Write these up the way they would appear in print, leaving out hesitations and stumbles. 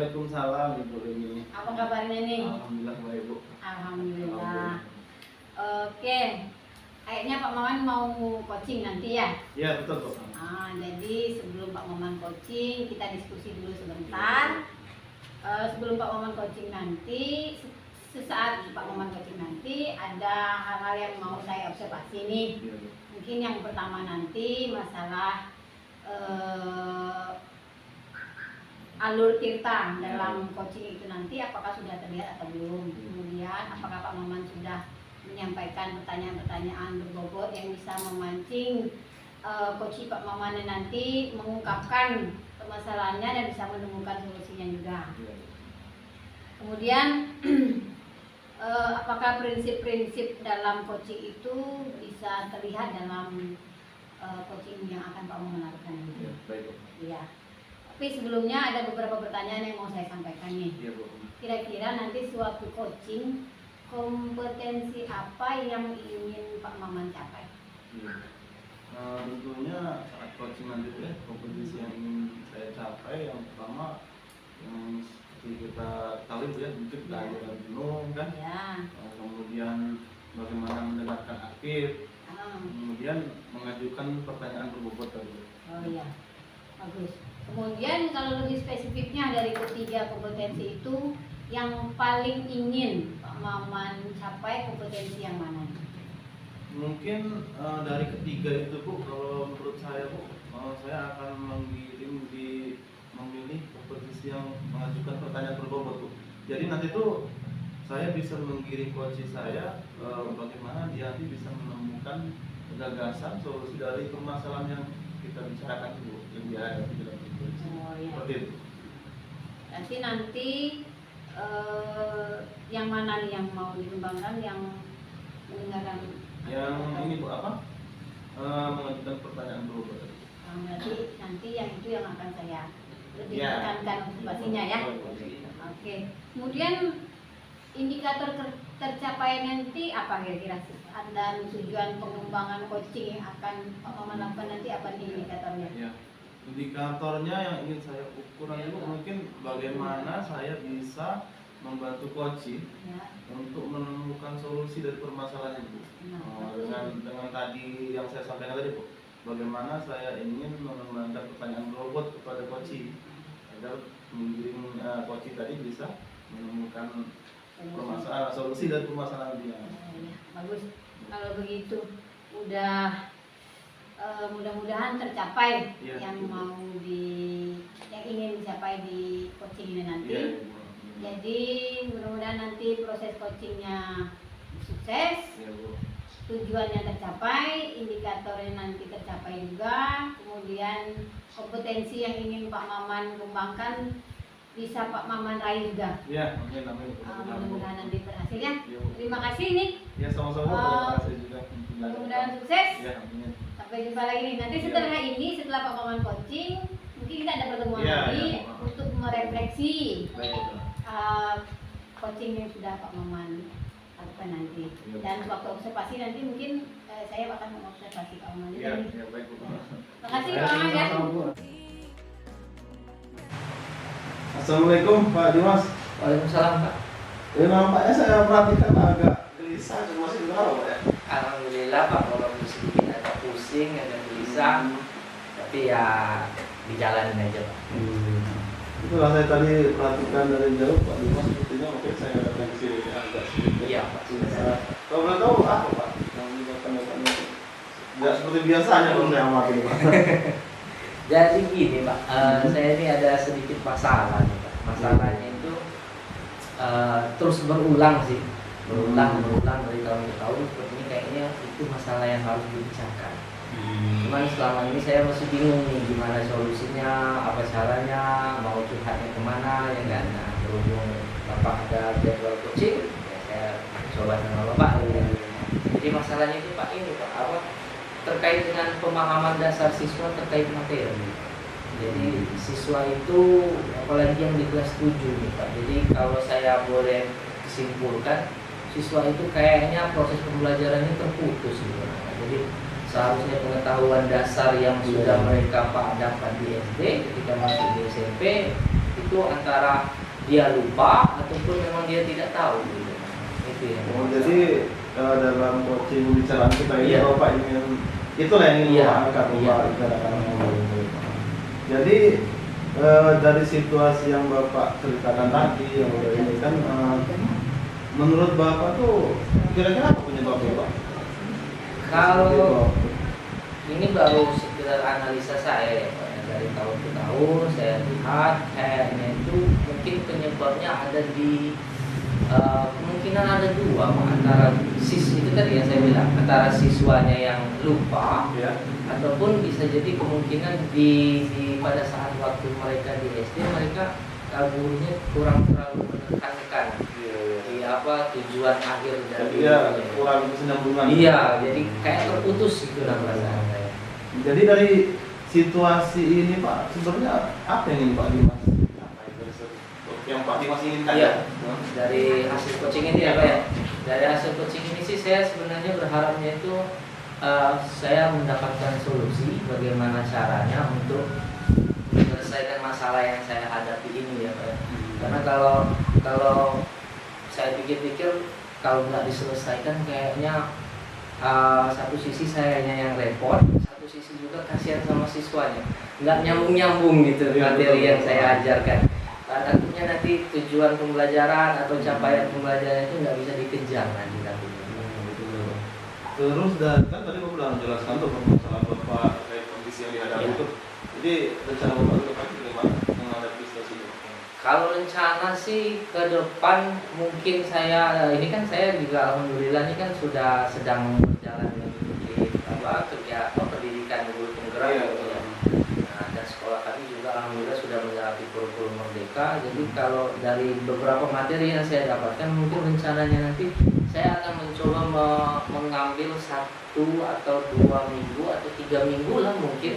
Waalaikumsalam Ibu ini. Apa kabarnya nih? Alhamdulillah baik Bu. Alhamdulillah. Oke, kayaknya Pak Maman mau coaching nanti ya? Iya betul Bu. Jadi sebelum Pak Maman coaching, kita diskusi dulu sebentar. Sebelum Pak Maman coaching nanti, sesaat Pak Maman coaching nanti, ada hal-hal yang mau saya observasi nih. Iya, Bu. Mungkin yang pertama nanti masalah alur tirta dalam coaching itu nanti apakah sudah terlihat atau belum. Kemudian apakah Pak Maman sudah menyampaikan pertanyaan-pertanyaan berbobot yang bisa memancing coach Pak Maman nanti mengungkapkan permasalahannya dan bisa menemukan solusinya juga. Kemudian apakah prinsip-prinsip dalam coaching itu bisa terlihat dalam coaching yang akan Pak Maman lakukan ini. Iya, baik Bu. Iya. Tapi sebelumnya ada beberapa pertanyaan yang mau saya sampaikan nih. Iya Bu. Kira-kira nanti suatu coaching kompetensi apa yang ingin Pak Maman capai? Iya. Tentunya saat coaching nanti ya, kompetisi yang ingin saya capai yang pertama yang seperti kita tahu Bu ya, mungkin kita ada gunung kan. Ya. Kemudian bagaimana mendengarkan aktif, kemudian mengajukan pertanyaan berbobot tadi. Oh iya, bagus. Kemudian kalau lebih spesifiknya dari ketiga kompetensi itu, yang paling ingin Pak Maman capai kompetensi yang mana? Mungkin dari ketiga itu Bu, kalau menurut saya Bu, saya akan memilih kompetisi yang mengajukan pertanyaan berbobot Bu. Jadi nanti tuh saya bisa menggiring coach saya bagaimana dia nanti bisa menemukan gagasan solusi dari permasalahan yang kita bicarakan Bu, yang dihadapi dalam kompetisi. Oh iya. Seperti itu. Nanti yang mana nih yang mau dikembangkan, yang mendengarkan? Yang ini Bu apa? Mengajukan pertanyaan berbobot tadi. Berarti nanti yang itu yang akan saya lebih Ya. tekankan observasinya ya. Oke. Kemudian indikator tercapai nanti apa kira-kira sih? Dan tujuan pengembangan coaching yang akan Pak Maman lakukan nanti apa nih indikatornya? Ya. Indikatornya yang ingin saya ukur itu mungkin bagaimana saya bisa membantu coaching Ya. untuk menemukan solusi dari permasalahan itu. Dengan tadi yang saya sampaikan tadi Bu, bagaimana saya ingin mengembangkan pertanyaan robot kepada coaching agar menggiring coaching tadi bisa menemukan solusi dari permasalahan dia. Ya, bagus. Kalau begitu udah mudah-mudahan tercapai Ya, yang betul. mau yang ingin dicapai di coaching ini nanti. Ya, Jadi mudah-mudahan nanti proses coachingnya sukses, ya, Bu. tujuannya tercapai, indikatornya nanti tercapai juga, kemudian kompetensi yang ingin Pak Maman kembangkan bisa Pak Maman raih juga. Ya, amin. Mudah-mudahan nanti berhasil ya. Ya, Bu. Terima kasih nih. Ya, sama-sama. Terima kasih juga. Mudah-mudahan sukses. Ya, amin. Sampai jumpa lagi nih. Nanti setelah ini, setelah Pak Maman coaching, mungkin kita ada pertemuan Ya, lagi ya. untuk merefleksi Baik, Bu. coaching yang sudah Pak Maman lakukan nanti. Ya. Dan waktu observasi nanti mungkin saya akan mengobservasi Pak Maman. Ya, ya, baik, Bu. Terima kasih Pak Maman ya. Assalamualaikum Pak Dimas. Waalaikumsalam Pak. Ya, nampaknya saya perhatikan agak gelisah, cuma masih kenapa Pak ya? Alhamdulillah Pak, walaupun sedikit agak pusing, agak gelisah, tapi ya dijalanin aja Pak. Itulah saya tadi perhatikan dari jauh Pak Dimas, sepertinya oke saya datang ke sini agak sedikit. Iya Pak. Kalau boleh tahu apa Pak yang menyebabkan itu? Tidak seperti biasanya kalau saya amati Pak. Jadi gini Pak, saya ini ada sedikit masalah nih Pak. Masalahnya itu terus berulang sih, berulang dari tahun ke tahun. Seperti ini kayaknya itu masalah yang harus dibicarakan. Cuman selama ini saya masih bingung nih gimana solusinya, apa caranya, mau curhatnya kemana, ya kan. Nah, berhubung Bapak ada jadwal coaching, ya saya coba sama Bapak. Jadi masalahnya itu Pak ini Pak, apa terkait dengan pemahaman dasar siswa terkait materi. Jadi siswa itu apalagi yang di kelas 7 nih Pak. Jadi kalau saya boleh simpulkan, siswa itu kayaknya proses pembelajarannya terputus gitu. Jadi seharusnya pengetahuan dasar yang sudah mereka Pak dapat di SD ketika masuk di SMP itu antara dia lupa ataupun memang dia tidak tahu gitu. Itu ya. Oh, jadi dalam coaching pembicaraan kita ini Iya. Bapak ingin itulah yang ingin Iya. Bapak angkat, Iya. Bapak bicarakan. Jadi dari situasi yang Bapak ceritakan tadi yang udah ini kan menurut Bapak tuh kira-kira apa penyebabnya Pak? Kalau ini baru sekedar analisa saya ya Pak. Dari tahun ke tahun saya lihat kayaknya itu mungkin penyebabnya ada di kemungkinan ada dua Pak. Antara itu tadi yang saya bilang antara siswanya yang lupa Ya. ataupun bisa jadi kemungkinan di pada saat waktu mereka di SD mereka gurunya kurang terlalu menekankan di apa tujuan akhir dari Jadi ya kurang kesinambungan. iya jadi kayak terputus gitu lah perasaan saya. Jadi dari situasi ini Pak, sebenarnya apa yang ingin Pak Dimas? Apa yang Pak Dimas inginkan? Iya. Dari hasil coaching ini ya Pak ya. Dari hasil coaching ini sih saya sebenarnya berharapnya itu saya mendapatkan solusi bagaimana caranya untuk menyelesaikan masalah yang saya hadapi ini ya Pak ya. Karena kalau saya pikir-pikir kalau nggak diselesaikan kayaknya satu sisi sayanya yang repot, satu sisi juga kasihan sama siswanya, nggak nyambung gitu Iya, materi betul. yang saya ajarkan. Takutnya nanti tujuan pembelajaran atau capaian pembelajaran itu nggak bisa dikejar nanti takutnya. Terus dan kan tadi Bapak sudah menjelaskan tuh masalah Bapak terkait kondisi yang dihadapi Iya. itu. Jadi rencana Bapak ke depan bagaimana menghadapi situasi ini? Kalau rencana sih ke depan mungkin saya ini kan saya juga alhamdulillah ini kan sudah sedang berjalan mengikuti pendidikan guru penggerak Iya. gitu ya. Nah, dan sekolah kami juga alhamdulillah sudah melewati kurikulum merdeka. Jadi kalau dari beberapa materi yang saya dapatkan mungkin rencananya nanti saya akan mencoba mengambil 1 atau 2 minggu atau 3 minggu lah mungkin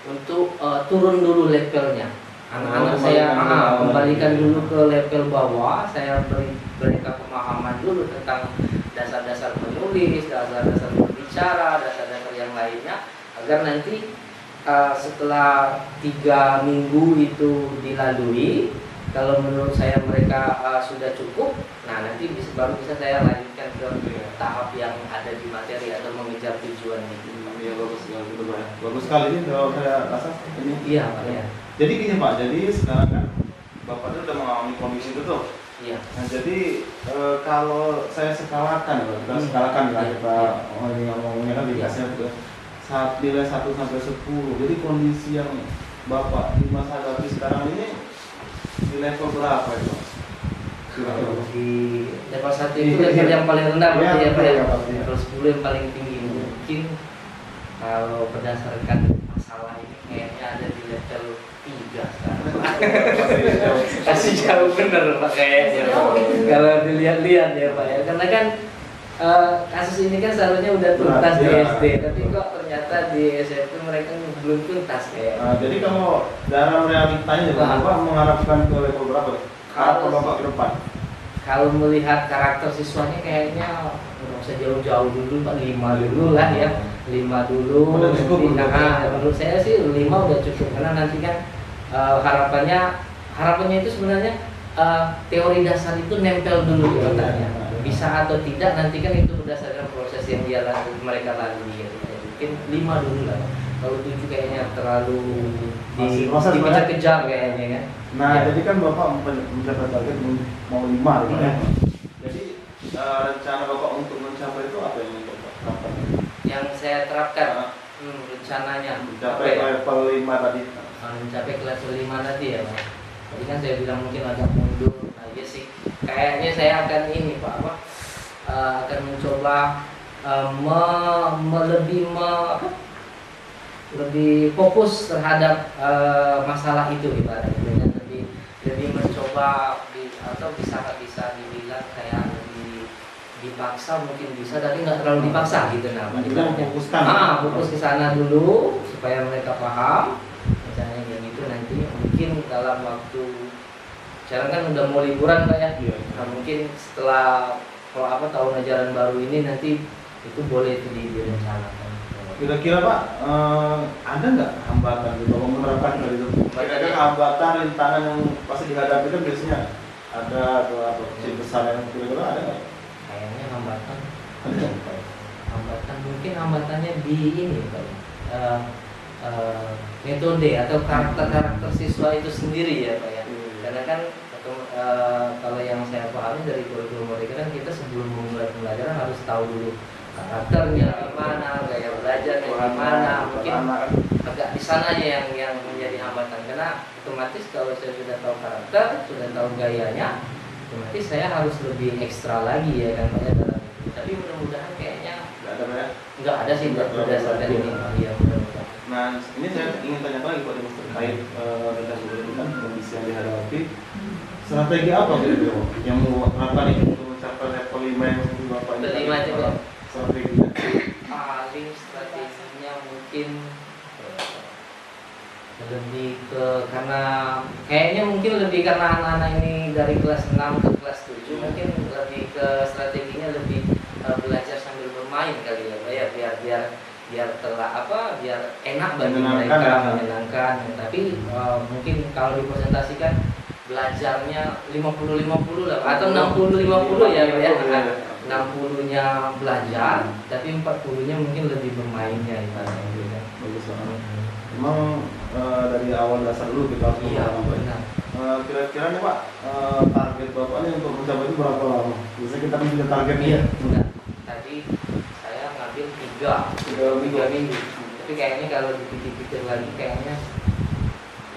untuk turun dulu levelnya. Anak-anak saya kembalikan dulu ke level bawah, saya beri mereka pemahaman dulu tentang dasar-dasar menulis, dasar-dasar berbicara, dasar-dasar yang lainnya, agar nanti setelah 3 minggu itu dilalui, kalau menurut saya mereka sudah cukup, nah nanti baru bisa saya lanjutkan ke tahap yang ada di materi atau mengejar tujuan itu. Iya bagus sekali itu Pak. Bagus sekali ini kalau saya rasa ini. Iya Pak ya. Jadi gini Pak, jadi sekarang kan Bapak itu sudah mengalami kondisi itu tuh. Iya. Nah jadi kalau saya skalakan, kita skalakan lah kita ini ngomongnya kan dikasih nilai 1 sampai 10. Jadi kondisi yang Bapak Dimas hadapi sekarang ini di level berapa itu? Di level 1 itu level yang paling rendah berarti Iya, ya Pak ya. iya, pasti. Level 10 yang paling tinggi mungkin kalau berdasarkan masalah ini kayaknya ada di level 3 sekarang. Masih jauh bener Pak kayaknya kalau dilihat-lihat ya Pak ya. Karena kan kasus ini kan seharusnya udah tuntas di Iya. SD, tapi kok ternyata di SMP mereka belum tuntas kayak. Nah, jadi kalau dalam realitanya Bapak mengharapkan ke level berapa? Harapan Bapak ke depan? Kalau melihat karakter siswanya kayaknya nggak usah jauh-jauh dulu Pak, 5 dulu lah ya, 5 dulu. Udah cukup, Nah, menurut saya sih 5 udah cukup karena nanti kan harapannya itu sebenarnya teori dasar itu nempel dulu di otaknya. Bisa atau tidak nanti kan itu berdasarkan proses yang mereka lalui gitu. Mungkin 5 dulu lah. Kalau 7 kayaknya terlalu Masih proses, dikejar-kejar kayaknya kan. Nah, Ya. jadi kan Bapak mencapai target mau 5 gitu ya. Jadi rencana Bapak untuk mencapai itu apa yang Bapak terapkan? Yang saya terapkan Nah, rencananya mencapai apa ya? level 5 tadi. Mencapai kelas 5 nanti ya Pak. Tadi kan saya bilang mungkin agak mundur. Nah iya sih, kayaknya saya akan ini Pak akan mencoba lebih fokus terhadap masalah itu ibaratnya dengan lebih mencoba atau bisa dibilang kayak lebih dipaksa mungkin bisa tapi nggak terlalu dipaksa gitu nah Kita fokuskan. fokus ke sana dulu supaya mereka paham misalnya kayak gitu nanti mungkin dalam waktu sekarang kan udah mau liburan Pak ya. Iya. Nah, mungkin setelah tahun ajaran baru ini nanti itu boleh itu direncanakan. Kira-kira Pak, ada nggak hambatan gitu kalau menerapkan hal itu? Ada hambatan, rintangan yang pasti dihadapi kan biasanya ada atau kecil besar yang kira-kira ada nggak? Kayaknya hambatan, Ada nggak Pak? hambatan mungkin hambatannya di ini Pak. Metode atau karakter siswa itu sendiri ya Pak ya. Karena kan kalau yang saya pahami dari kurikulum mereka kan kita sebelum memulai pembelajaran harus tahu dulu karakternya gimana, gaya belajarnya gimana. Mungkin agak di sananya yang menjadi hambatan, karena otomatis kalau saya sudah tahu karakter, sudah tahu gayanya, otomatis saya harus lebih ekstra lagi ya kan Pak ya dalam itu. Tapi mudah-mudahan kayaknya Nggak ada Pak ya? nggak ada sih berdasarkan ini Pak ya, mudah-mudahan. Nah, ini saya ingin tanya lagi Pak Dimas terkait tentang itu kan kondisi yang dihadapi. Strategi apa kira-kira Pak, yang mau apa nih untuk mencapai level 5 yang Bapak ini? Level 5 aja, Pak. Strateginya. Paling strateginya mungkin lebih ke, karena kayaknya mungkin lebih karena anak-anak ini dari kelas 6 ke kelas 7 mungkin lebih ke strateginya lebih belajar sambil bermain kali ya Pak ya, biar biar enak bagi Menyenangkan, mereka, ya. menyenangkan. Tapi mungkin kalau dipresentasikan belajarnya 50-50 lah Pak, atau 60-50 ya Pak ya. 60-nya belajar, tapi 40-nya mungkin lebih bermainnya ibaratnya gitu. Bagus banget. Memang dari awal dasar dulu kita harus Iya, memahami. benar. Kira-kira nih Pak, target Bapak ini untuk mencapai itu berapa lama? Biasanya kita punya target Iya, benar. Tadi saya ngambil 3 minggu. Tapi kayaknya kalau dipikir-pikir lagi kayaknya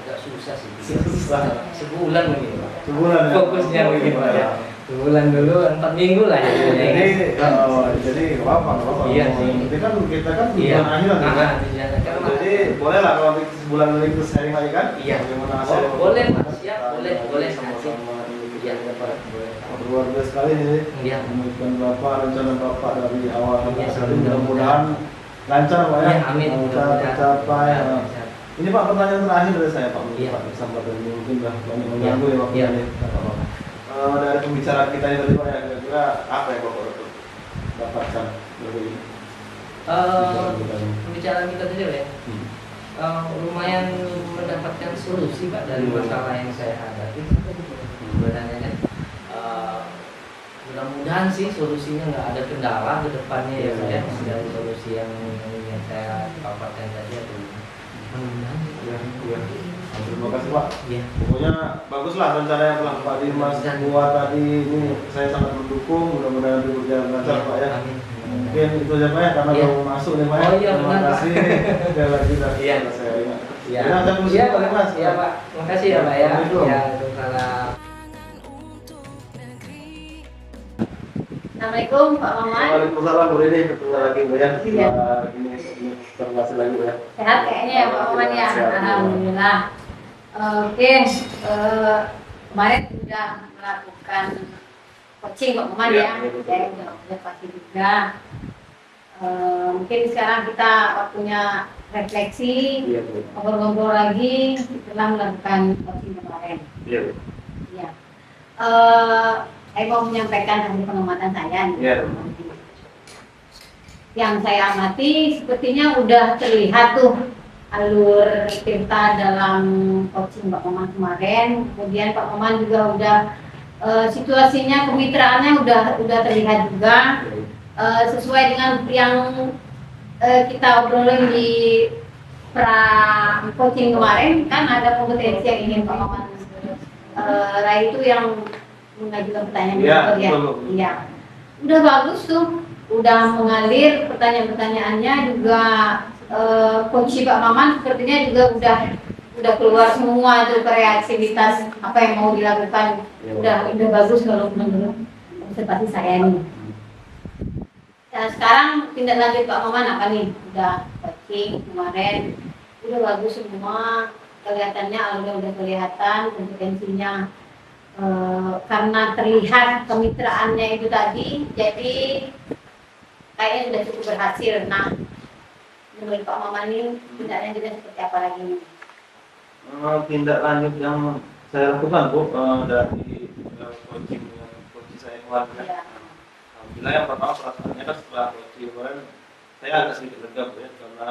agak susah sih. Susah. Sebulan mungkin Pak. Sebulan ya? Fokusnya mungkin Pak ya. Sebulan dulu, 4 minggu lah ya. Jadi apa? Iya sih. Nanti kan kita kan Iya. tujuan akhir kan. Tujuannya kan Jadi boleh lah kalau nanti sebulan lagi itu sharing lagi kan? Iya. Bagaimana Oh, hasilnya? boleh Pak, siap, boleh Sama-sama ini Iya, kita dapat. boleh. Luar biasa sekali nih. Iya. Menurutkan Bapak, rencana Bapak dari awal sampai Iya, saat ini mudah-mudahan lancar Pak ya. Iya, amin. Lancar tercapai. Iya. Ini Pak pertanyaan terakhir dari saya Pak. Iya. Pak kesempatan ini mungkin lah banyak mengganggu ya Pak. Iya. Ini. Dari pembicaraan kita ini tadi Pak ya, kira-kira apa yang Bapak untuk dapatkan dari Pembicaraan kita tadi ya, lumayan mendapatkan solusi Pak dari masalah yang saya hadapi sebenarnya kan. Mudah-mudahan sih solusinya nggak ada kendala ke depannya ya Pak ya, dari solusi yang saya paparkan tadi atau mudah-mudahan. Iya. Terima kasih Pak. Iya. Pokoknya bagus lah rencana yang telah Pak Dimas buat tadi ini, saya sangat mendukung, mudah-mudahan itu berjalan lancar Pak ya. Amin. Mungkin itu aja Pak ya, karena Iya. baru masuk nih Pak ya. Oh iya, Terima benar, Pak. kasih. Sekali lagi dari Iya. saya ingat. Iya. Ya, saya permisi Iya, Pak Dimas. Iya Pak. Makasih ya Pak ya. Assalamualaikum. Ya, waalaikumsalam. Assalamualaikum Pak Maman. Waalaikumsalam Bu Rini, ketemu lagi Bu ya. Iya. Ini informasi lagi Bu ya. Sehat kayaknya ya Pak Maman ya. Sehat. Alhamdulillah. Oke, kemarin sudah melakukan coaching Pak Maman Iya, ya. iya, betul. Saya sudah pasti juga. Mungkin sekarang kita waktunya refleksi, Iya Bu. ngobrol-ngobrol lagi setelah melakukan coaching kemarin. Iya Bu. Ya. Saya mau menyampaikan hasil pengamatan saya nih. Iya. Yang saya amati sepertinya udah terlihat tuh alur Tirta dalam coaching Pak Maman kemarin. Kemudian Pak Maman juga udah situasinya, kemitraannya udah terlihat juga sesuai dengan yang kita obrolin di pra coaching kemarin. Kan ada kompetensi yang ingin Pak Maman raih itu yang mengajukan pertanyaan Iya, ya. betul. Iya. Udah bagus tuh, udah mengalir pertanyaan-pertanyaannya juga. Coach Pak Maman sepertinya juga udah keluar semua tuh kreativitas apa yang mau dilakukan. Iya. Udah bagus kalau menurut observasi saya nih. Nah, sekarang tindak lanjut Pak Maman apa nih? Udah coaching kemarin, udah bagus semua, kelihatannya alurnya udah kelihatan, kompetensinya karena terlihat kemitraannya itu tadi, jadi kayaknya sudah cukup berhasil. Nah, menurut Pak Maman ini tindak lanjutnya seperti apa lagi nih? Tindak lanjut yang saya lakukan Bu dari coaching saya kemarin. Ya. Alhamdulillah yang pertama pelaksanaannya kan setelah coaching kemarin saya agak sedikit lega Bu, ya, karena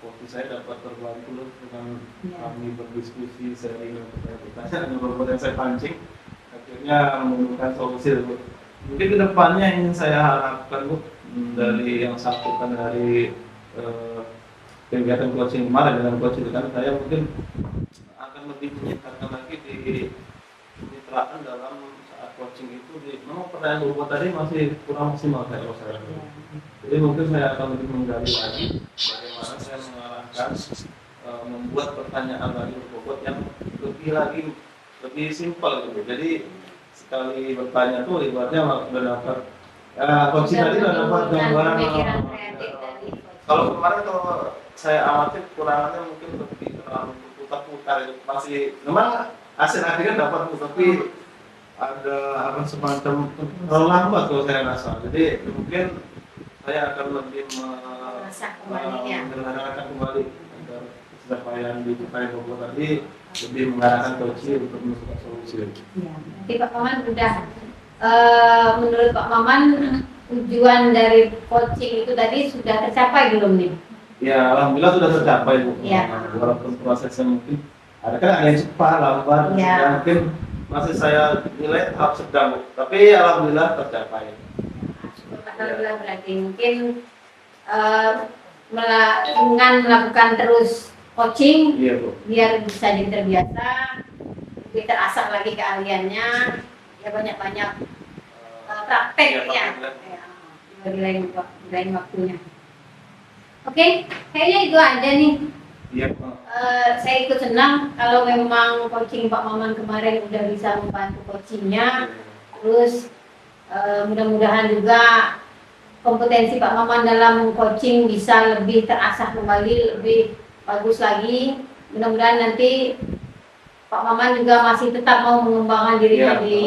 waktu saya dapat terbantu loh dengan Ya. kami berdiskusi, sharing pertanyaan yang saya pancing, akhirnya menemukan solusi Bu. Mungkin kedepannya yang saya harapkan Bu, dari yang satu kan dari kegiatan coaching kemarin dengan coaching kan saya mungkin akan lebih meningkatkan lagi di diterapkan dalam saat coaching itu memang pertanyaan bobot tadi masih kurang maksimal kayak saya. Jadi mungkin saya akan lebih menggali lagi bagaimana saya mengarahkan membuat pertanyaan lagi berbobot yang lebih simpel gitu. Jadi sekali bertanya tuh ibaratnya udah dapat coaching tadi udah dapat gambaran. Pemikiran kreatif dari coaching. Kalau kemarin kalau saya amati kekurangannya mungkin lebih terlalu putar-putar itu masih memang hasil akhirnya dapat tapi ada apa semacam terlalu lambat kalau saya rasa. Jadi mungkin saya akan lebih Merasa kembali ya. menyederhanakan kembali agar pencapaian di upaya Bogor tadi lebih mengarahkan coaching untuk menemukan solusi. Ya, nanti Pak Maman udah menurut Pak Maman tujuan dari coaching itu tadi sudah tercapai belum nih? Ya, alhamdulillah sudah tercapai Bu. Ya. Walaupun prosesnya mungkin ada yang cepat, lambat, Ya. dan mungkin masih saya nilai tahap sedang Bu. Tapi alhamdulillah tercapai. Alhamdulillah berarti mungkin dengan melakukan terus coaching Iya Bu. biar bisa jadi terbiasa, lebih terasah lagi keahliannya, ya banyak-banyak praktek Iya, ya, praktek. ya di lain waktunya. Oke, kayaknya itu aja nih. Iya Bu. Saya ikut senang kalau memang coaching Pak Maman kemarin udah bisa membantu coachingnya, terus mudah-mudahan juga kompetensi Pak Maman dalam coaching bisa lebih terasah kembali, lebih bagus lagi. Mudah-mudahan nanti Pak Maman juga masih tetap mau mengembangkan dirinya Ya, di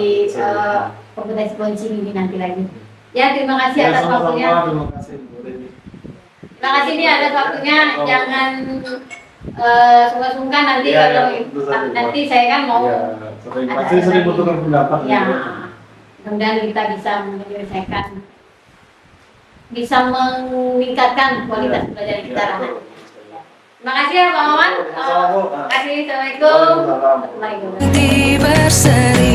kompetensi coaching ini nanti lagi. Ya, terima kasih Ya, atas sama-sama. waktunya. Terima kasih Bu Dewi. Terima kasih nih atas waktunya. Jangan sungkan-sungkan nanti Ya, kalau ya, tentu saja, Bu. nanti saya kan mau Ya, pasti sering bertukar pendapat. ya, gitu. mudah-mudahan kita bisa menyelesaikan, bisa meningkatkan kualitas pelajaran kita. Ya, Rahmat. betul. Terima kasih ya Pak Maman. Sama-sama, Bu. Terima kasih. Assalamualaikum. Waalaikumsalam. Warahmatullahi wabarakatuh. Di berseri